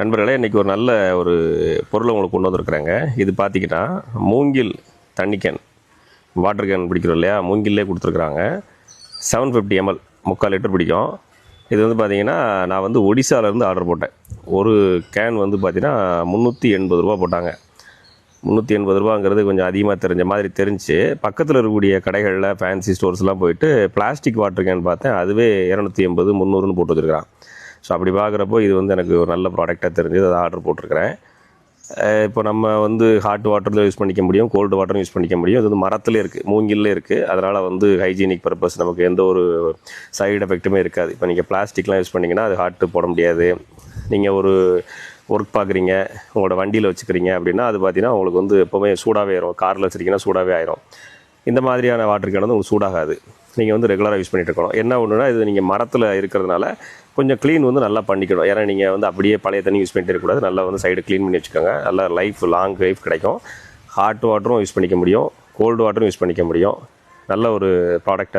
நண்பர்களே, இன்றைக்கி ஒரு நல்ல ஒரு பொருளை உங்களுக்கு கொண்டு வந்திருக்குறேங்க. இது பார்த்திங்கன்னா மூங்கில் தண்ணி கேன், வாட்டர் கேன் பிடிக்கிறோம் இல்லையா, மூங்கிலே கொடுத்துருக்குறாங்க. 750 ml 3/4 லிட்டர் பிடிக்கும். இது வந்து பார்த்திங்கன்னா நான் வந்து ஒடிசாவிலேருந்து ஆர்டர் போட்டேன். ஒரு கேன் வந்து பார்த்திங்கன்னா 380 ரூபா போட்டாங்க. 380 ரூபாங்கிறது கொஞ்சம் அதிகமாக தெரிஞ்ச மாதிரி தெரிஞ்சு பக்கத்தில் இருக்கக்கூடிய கடைகளில் ஃபேன்சி ஸ்டோர்ஸ்லாம் போயிட்டு பிளாஸ்டிக் வாட்டர் கேன் பார்த்தேன். அதுவே 280 300ன்னு போட்டு வச்சுருக்கான். ஸோ அப்படி பார்க்குறப்போ இது வந்து எனக்கு ஒரு நல்ல ப்ராடக்டாக தெரிஞ்சு அதை ஆர்டர் போட்டிருக்கிறேன். இப்போ நம்ம வந்து ஹாட் வாட்டரில் யூஸ் பண்ணிக்க முடியும், கோல்டு வாட்டரும் யூஸ் பண்ணிக்க முடியும். இது வந்து மரத்துலேயே இருக்குது, மூங்கிலே இருக்குது. அதனால் வந்து ஹைஜீனிக் பர்பஸ் நமக்கு எந்த ஒரு சைடு எஃபெக்ட்டுமே இருக்காது. இப்போ நீங்கள் பிளாஸ்டிக்லாம் யூஸ் பண்ணிங்கன்னா அது ஹாட்டு போட முடியாது. நீங்கள் ஒரு ஒர்க் பார்க்குறீங்க, உங்களோட வண்டியில் வச்சுக்கிறீங்க அப்படின்னா அது பார்த்தீங்கன்னா உங்களுக்கு வந்து எப்போவுமே சூடாகவே ஆயிரும். காரில் வச்சுருக்கீங்கன்னா சூடாகவே ஆயிரும். இந்த மாதிரியான வாட்டர் கேன் வந்து உங்களுக்கு சூடாகாது. நீங்கள் வந்து ரெகுலராக யூஸ் பண்ணிகிட்டு இருக்கணும். என்ன ஒன்றுனா, இது நீங்கள் மரத்தில் இருக்கிறதுனால கொஞ்சம் க்ளீன் வந்து நல்லா பண்ணிக்கணும். ஏன்னா நீங்கள் வந்து அப்படியே பழைய தண்ணி யூஸ் பண்ணிட்டு இருக்கக்கூடாது. நல்லா வந்து சைடு க்ளீன் பண்ணி வச்சுக்கோங்க. நல்லா லாங் லைஃப் கிடைக்கும். ஹாட் வாட்டரும் யூஸ் பண்ணிக்க முடியும், கோல்டு வாட்டரும் யூஸ் பண்ணிக்க முடியும். நல்ல ஒரு ப்ராடக்ட்.